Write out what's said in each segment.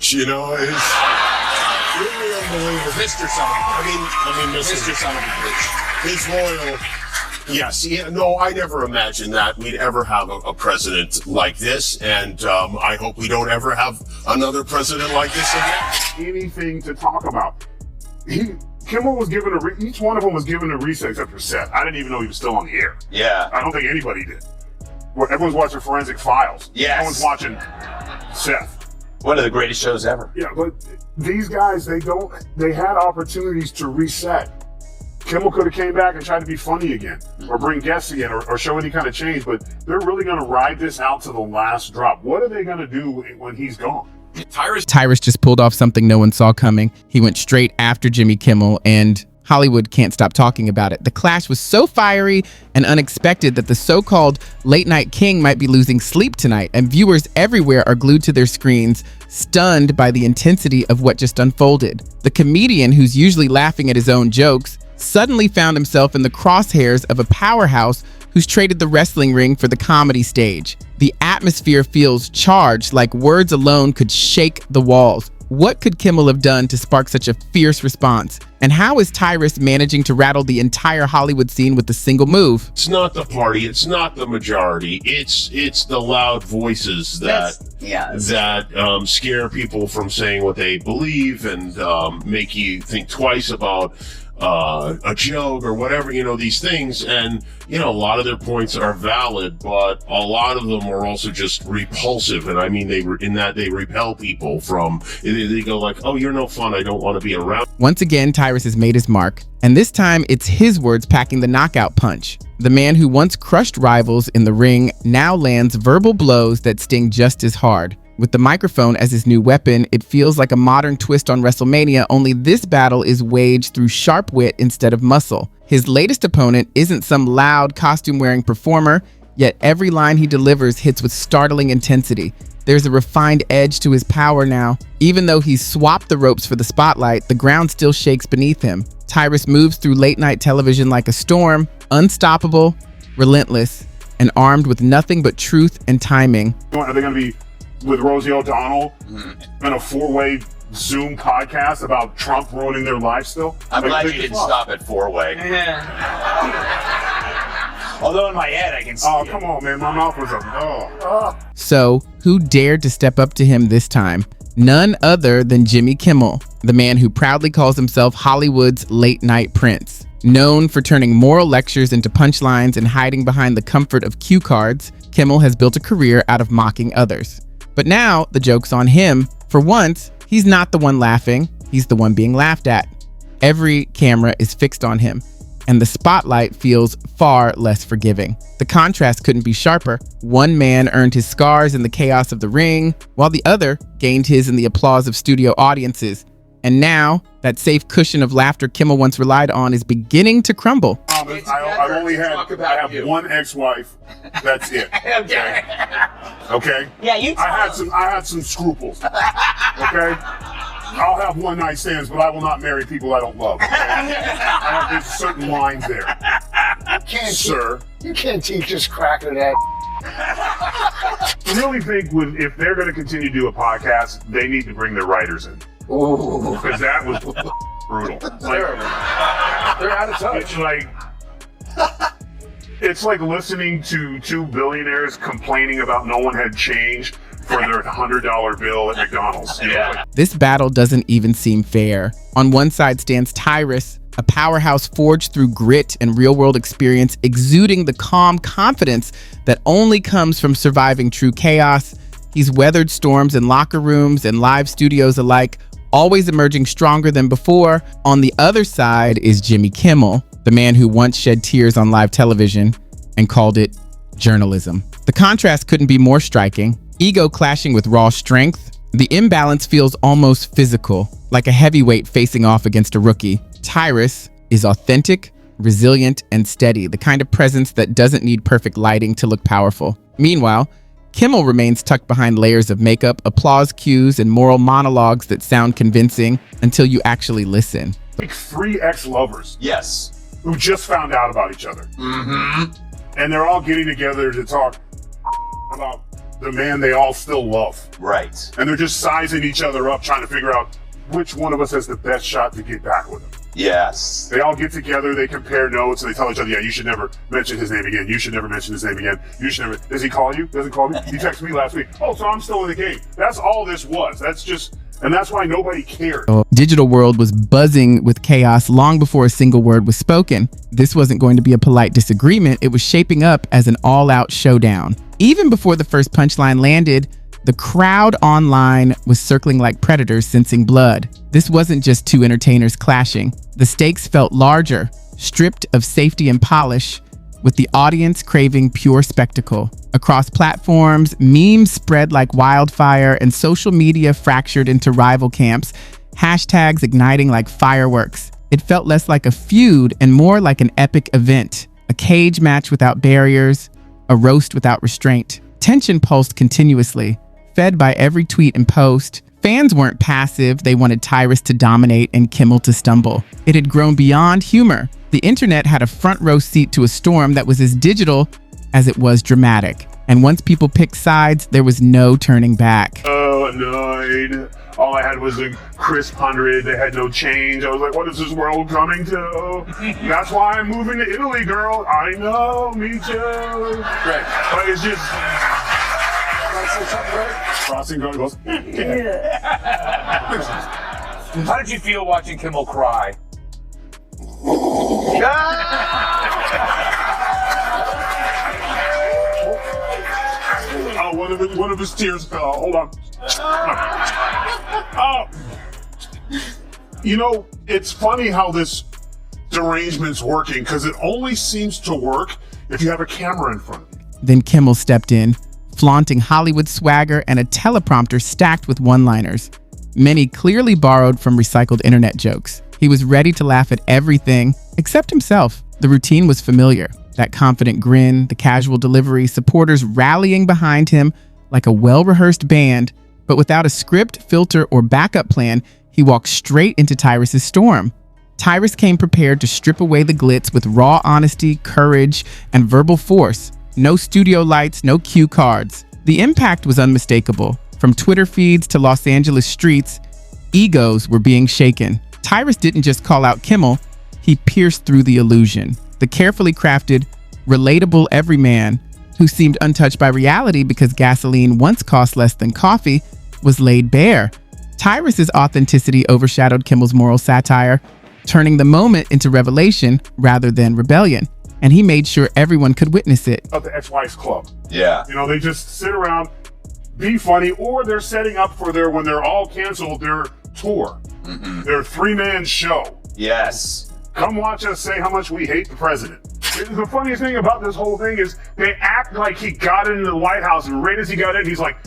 bitch, you know? It's really unbelievable. Mr. Son of a bitch. I mean, Mr. Son of a bitch. He's loyal. Yes, no, I never imagined that we'd ever have a president like this, and I hope we don't ever have another president like this again. Anything to talk about. Kimmel was given each one of them was given a reset except for Seth. I didn't even know he was still on the air. Yeah. I don't think anybody did. Well, everyone's watching Forensic Files. Yes. No one's watching Seth. One of the greatest shows ever. Yeah, but these guys, they had opportunities to reset. Kimmel could have came back and tried to be funny again, or bring guests again, or show any kind of change, but they're really going to ride this out to the last drop. What are they going to do when he's gone? Tyrus just pulled off something no one saw coming. He went straight after Jimmy Kimmel, and Hollywood can't stop talking about it. The clash was so fiery and unexpected that the so-called late night king might be losing sleep tonight, and viewers everywhere are glued to their screens, stunned by the intensity of what just unfolded. The comedian, who's usually laughing at his own jokes, suddenly found himself in the crosshairs of a powerhouse who's traded the wrestling ring for the comedy stage. The atmosphere feels charged, like words alone could shake the walls. What could Kimmel have done to spark such a fierce response? And how is Tyrus managing to rattle the entire Hollywood scene with a single move? It's not the party, it's not the majority, it's the loud voices that scare people from saying what they believe and make you think twice about a joke or whatever, these things. And, a lot of their points are valid, but a lot of them are also just repulsive. And I mean, they repel people from, they go like, oh, you're no fun, I don't want to be around. Once again, Tyrus has made his mark, and this time it's his words packing the knockout punch. The man who once crushed rivals in the ring now lands verbal blows that sting just as hard. With the microphone as his new weapon, it feels like a modern twist on WrestleMania, only this battle is waged through sharp wit instead of muscle. His latest opponent isn't some loud, costume-wearing performer, yet every line he delivers hits with startling intensity. There's a refined edge to his power now. Even though he's swapped the ropes for the spotlight, the ground still shakes beneath him. Tyrus moves through late-night television like a storm, unstoppable, relentless, and armed with nothing but truth and timing. Are they going to be with Rosie O'Donnell in a four-way Zoom podcast about Trump ruining their lives still? I'm glad you didn't stop at four-way. Although in my head I can see it. Come on, man. My mouth was up. So, who dared to step up to him this time? None other than Jimmy Kimmel, the man who proudly calls himself Hollywood's late-night prince. Known for turning moral lectures into punchlines and hiding behind the comfort of cue cards, Kimmel has built a career out of mocking others. But now, the joke's on him. For once, he's not the one laughing, he's the one being laughed at. Every camera is fixed on him, and the spotlight feels far less forgiving. The contrast couldn't be sharper. One man earned his scars in the chaos of the ring, while the other gained his in the applause of studio audiences. And now, that safe cushion of laughter Kimmel once relied on is beginning to crumble. I have one ex-wife. That's it. Okay? Yeah, I had some scruples. Okay? I'll have one night stands, but I will not marry people I don't love. Okay? There's certain lines there. You can't teach this cracker that. I really think if they're going to continue to do a podcast, they need to bring their writers in. Because that was brutal. They're out of touch. It's like listening to two billionaires complaining about no one had change for their $100 bill at McDonald's. This battle doesn't even seem fair. On one side stands Tyrus, a powerhouse forged through grit and real-world experience, exuding the calm confidence that only comes from surviving true chaos. He's weathered storms in locker rooms and live studios alike, always emerging stronger than before. On the other side is Jimmy Kimmel, the man who once shed tears on live television and called it journalism. The contrast couldn't be more striking. Ego clashing with raw strength. The imbalance feels almost physical, like a heavyweight facing off against a rookie. Tyrus is authentic, resilient, and steady, the kind of presence that doesn't need perfect lighting to look powerful. Meanwhile, Kimmel remains tucked behind layers of makeup, applause cues, and moral monologues that sound convincing until you actually listen. Like 3 ex-lovers. Yes. Who just found out about each other. And they're all getting together to talk about the man they all still love. Right. And they're just sizing each other up, trying to figure out which one of us has the best shot to get back with him. Yes. They all get together, they compare notes, and they tell each other, yeah, you should never mention his name again. You should never mention his name again. You should never. Does he call you? Doesn't call me? He texted me last week. Oh, so I'm still in the game. That's all this was. And that's why nobody cared. Digital world was buzzing with chaos long before a single word was spoken. This wasn't going to be a polite disagreement. It was shaping up as an all-out showdown. Even before the first punchline landed, the crowd online was circling like predators sensing blood. This wasn't just two entertainers clashing. The stakes felt larger, stripped of safety and polish, with the audience craving pure spectacle. Across platforms, memes spread like wildfire and social media fractured into rival camps, hashtags igniting like fireworks. It felt less like a feud and more like an epic event, a cage match without barriers, a roast without restraint. Tension pulsed continuously, fed by every tweet and post. Fans weren't passive, they wanted Tyrus to dominate and Kimmel to stumble. It had grown beyond humor. The internet had a front row seat to a storm that was as digital as it was dramatic. And once people picked sides, there was no turning back. Oh, annoyed. All I had was a crisp 100. They had no change. I was like, what is this world coming to? That's why I'm moving to Italy, girl. I know, me too. Right. But it's just... Crossing guard goes... How did you feel watching Kimmel cry? Oh, one of his tears fell. Hold on. Oh. You know, it's funny how this derangement's working, because it only seems to work if you have a camera in front of you. Then Kimmel stepped in, flaunting Hollywood swagger and a teleprompter stacked with one-liners, many clearly borrowed from recycled internet jokes. He was ready to laugh at everything except himself. The routine was familiar. That confident grin, the casual delivery, supporters rallying behind him like a well-rehearsed band. But without a script, filter, or backup plan, he walked straight into Tyrus's storm. Tyrus came prepared to strip away the glitz with raw honesty, courage, and verbal force. No studio lights, no cue cards. The impact was unmistakable. From Twitter feeds to Los Angeles streets, egos were being shaken. Tyrus didn't just call out Kimmel, he pierced through the illusion. The carefully crafted, relatable everyman who seemed untouched by reality because gasoline once cost less than coffee was laid bare. Tyrus's authenticity overshadowed Kimmel's moral satire, turning the moment into revelation rather than rebellion. And he made sure everyone could witness it. At the ex-wife's club. Yeah. You know, they just sit around, be funny, or they're setting up for when they're all canceled, their tour. Mm-hmm. Their three-man show. Yes. Come watch us say how much we hate the president. The funniest thing about this whole thing is they act like he got into the White House, and right as he got in, he's like,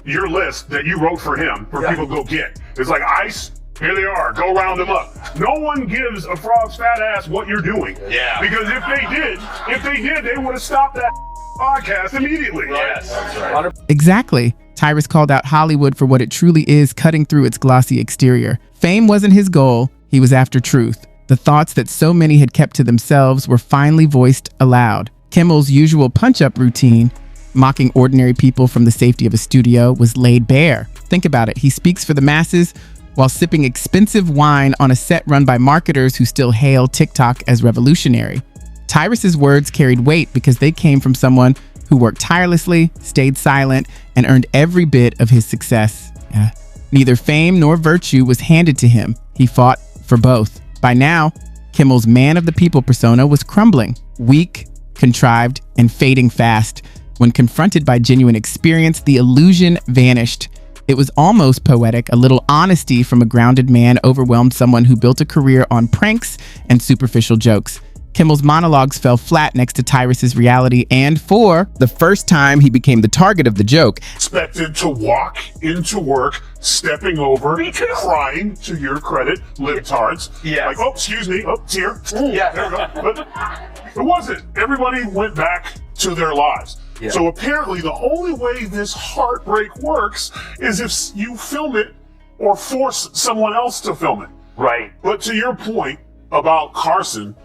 your list that you wrote for him for people to go get. It's like ICE, here they are, go round them up. No one gives a frog's fat ass what you're doing. Yeah. Because if they did, they would have stopped that podcast immediately. Yes. That's right. Exactly. Tyrus called out Hollywood for what it truly is, cutting through its glossy exterior. Fame wasn't his goal, he was after truth. The thoughts that so many had kept to themselves were finally voiced aloud. Kimmel's usual punch-up routine, mocking ordinary people from the safety of a studio, was laid bare. Think about it. He speaks for the masses while sipping expensive wine on a set run by marketers who still hail TikTok as revolutionary. Tyrus's words carried weight because they came from someone who worked tirelessly, stayed silent, and earned every bit of his success. Neither fame nor virtue was handed to him. He fought for both. By now, Kimmel's man of the people persona was crumbling, weak, contrived, and fading fast. When confronted by genuine experience, the illusion vanished. It was almost poetic. A little honesty from a grounded man overwhelmed someone who built a career on pranks and superficial jokes. Kimmel's monologues fell flat next to Tyrus's reality, and for the first time, he became the target of the joke. Expected to walk into work, stepping over, crying, to your credit, libtards. Yes. Like, oh, excuse me, oh, tear. Yeah. There we go. But it wasn't. Everybody went back to their lives. Yeah. So apparently the only way this heartbreak works is if you film it or force someone else to film it. Right. But to your point about Carson,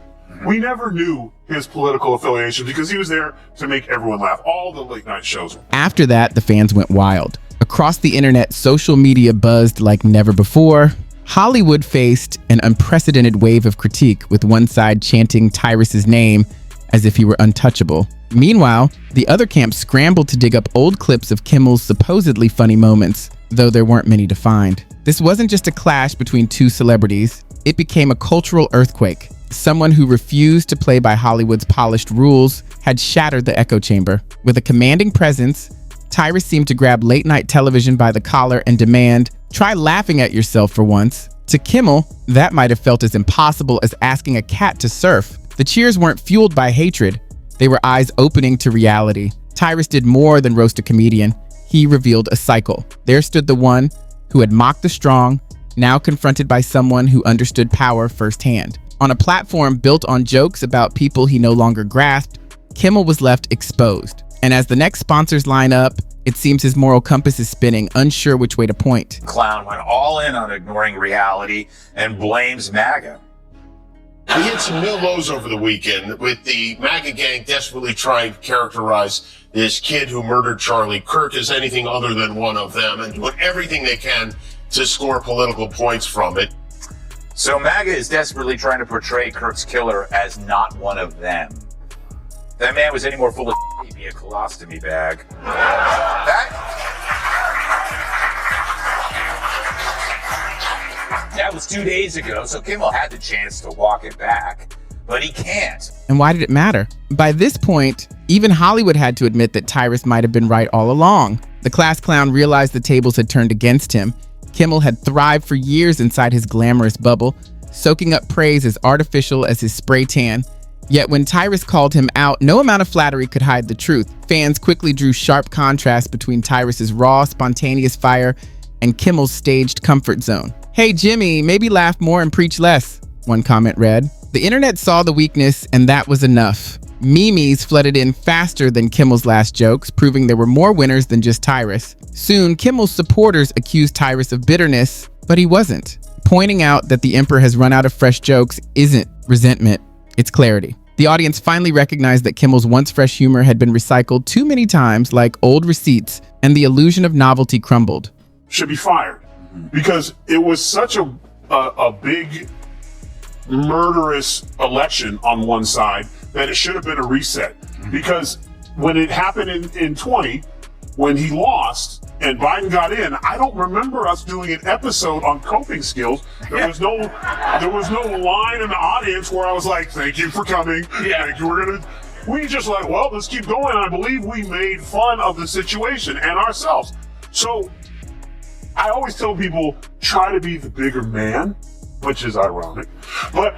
We never knew his political affiliation because he was there to make everyone laugh. All the late night shows. After that, the fans went wild. Across the internet, social media buzzed like never before. Hollywood faced an unprecedented wave of critique, with one side chanting Tyrus's name as if he were untouchable. Meanwhile, the other camp scrambled to dig up old clips of Kimmel's supposedly funny moments, though there weren't many to find. This wasn't just a clash between two celebrities. It became a cultural earthquake. Someone who refused to play by Hollywood's polished rules had shattered the echo chamber. With a commanding presence, Tyrus seemed to grab late-night television by the collar and demand, "Try laughing at yourself for once." To Kimmel, that might have felt as impossible as asking a cat to surf. The cheers weren't fueled by hatred. They were eyes opening to reality. Tyrus did more than roast a comedian. He revealed a cycle. There stood the one who had mocked the strong, now confronted by someone who understood power firsthand. On a platform built on jokes about people he no longer grasped, Kimmel was left exposed. And as the next sponsors line up, it seems his moral compass is spinning, unsure which way to point. Clown went all in on ignoring reality and blames MAGA. We hit some new lows over the weekend with the MAGA gang desperately trying to characterize this kid who murdered Charlie Kirk as anything other than one of them and doing everything they can to score political points from it. So MAGA is desperately trying to portray Kirk's killer as not one of them. If that man was any more full of he'd be a colostomy bag. That was 2 days ago, so Kimmel had the chance to walk it back, but he can't. And why did it matter? By this point, even Hollywood had to admit that Tyrus might have been right all along. The class clown realized the tables had turned against him. Kimmel had thrived for years inside his glamorous bubble, soaking up praise as artificial as his spray tan. Yet when Tyrus called him out, no amount of flattery could hide the truth. Fans quickly drew sharp contrasts between Tyrus's raw, spontaneous fire and Kimmel's staged comfort zone. "Hey Jimmy, maybe laugh more and preach less," one comment read. The internet saw the weakness, and that was enough. Memes flooded in faster than Kimmel's last jokes, proving there were more winners than just Tyrus. Soon, Kimmel's supporters accused Tyrus of bitterness, but he wasn't. Pointing out that the emperor has run out of fresh jokes isn't resentment, it's clarity. The audience finally recognized that Kimmel's once fresh humor had been recycled too many times like old receipts, and the illusion of novelty crumbled. Should be fired because it was such a big murderous election on one side that it should have been a reset. Because when it happened in 20, when he lost and Biden got in, I don't remember us doing an episode on coping skills. There was no line in the audience where I was like, "Thank you for coming. Thank you. We just like, well, let's keep going." I believe we made fun of the situation and ourselves. So I always tell people, try to be the bigger man, which is ironic. But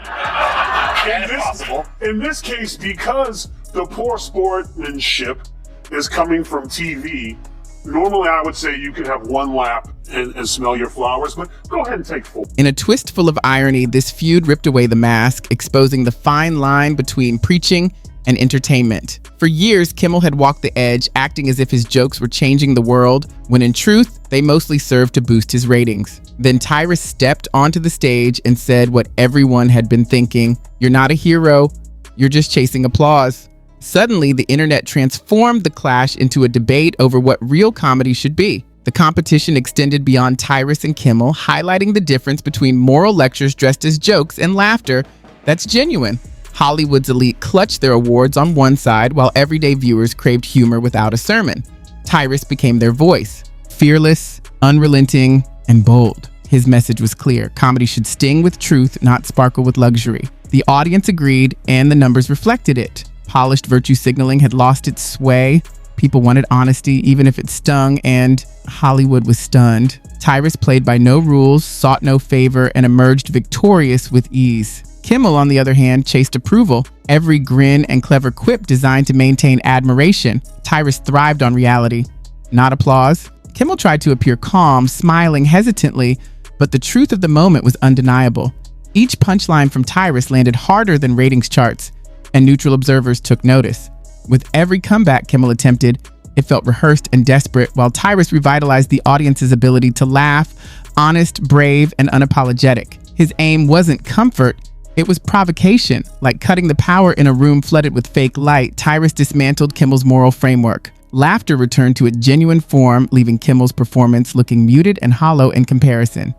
in this case, because the poor sportsmanship is coming from TV, normally I would say you could have one lap and smell your flowers, but go ahead and take 4. In a twist full of irony, this feud ripped away the mask, exposing the fine line between preaching and entertainment. For years, Kimmel had walked the edge, acting as if his jokes were changing the world, when in truth, they mostly served to boost his ratings. Then Tyrus stepped onto the stage and said what everyone had been thinking: "You're not a hero, you're just chasing applause." Suddenly, the internet transformed the clash into a debate over what real comedy should be. The competition extended beyond Tyrus and Kimmel, highlighting the difference between moral lectures dressed as jokes and laughter that's genuine. Hollywood's elite clutched their awards on one side, while everyday viewers craved humor without a sermon. Tyrus became their voice, fearless, unrelenting, and bold. His message was clear: comedy should sting with truth, not sparkle with luxury. The audience agreed, and the numbers reflected it. Polished virtue signaling had lost its sway. People wanted honesty, even if it stung, and Hollywood was stunned. Tyrus played by no rules, sought no favor, and emerged victorious with ease. Kimmel, on the other hand, chased approval, every grin and clever quip designed to maintain admiration. Tyrus thrived on reality, not applause. Kimmel tried to appear calm, smiling hesitantly, but the truth of the moment was undeniable. Each punchline from Tyrus landed harder than ratings charts, and neutral observers took notice. With every comeback Kimmel attempted, it felt rehearsed and desperate, while Tyrus revitalized the audience's ability to laugh, honest, brave, and unapologetic. His aim wasn't comfort, It was provocation, like cutting the power in a room flooded with fake light. Tyrus dismantled Kimmel's moral framework. Laughter returned to its genuine form, leaving Kimmel's performance looking muted and hollow in comparison.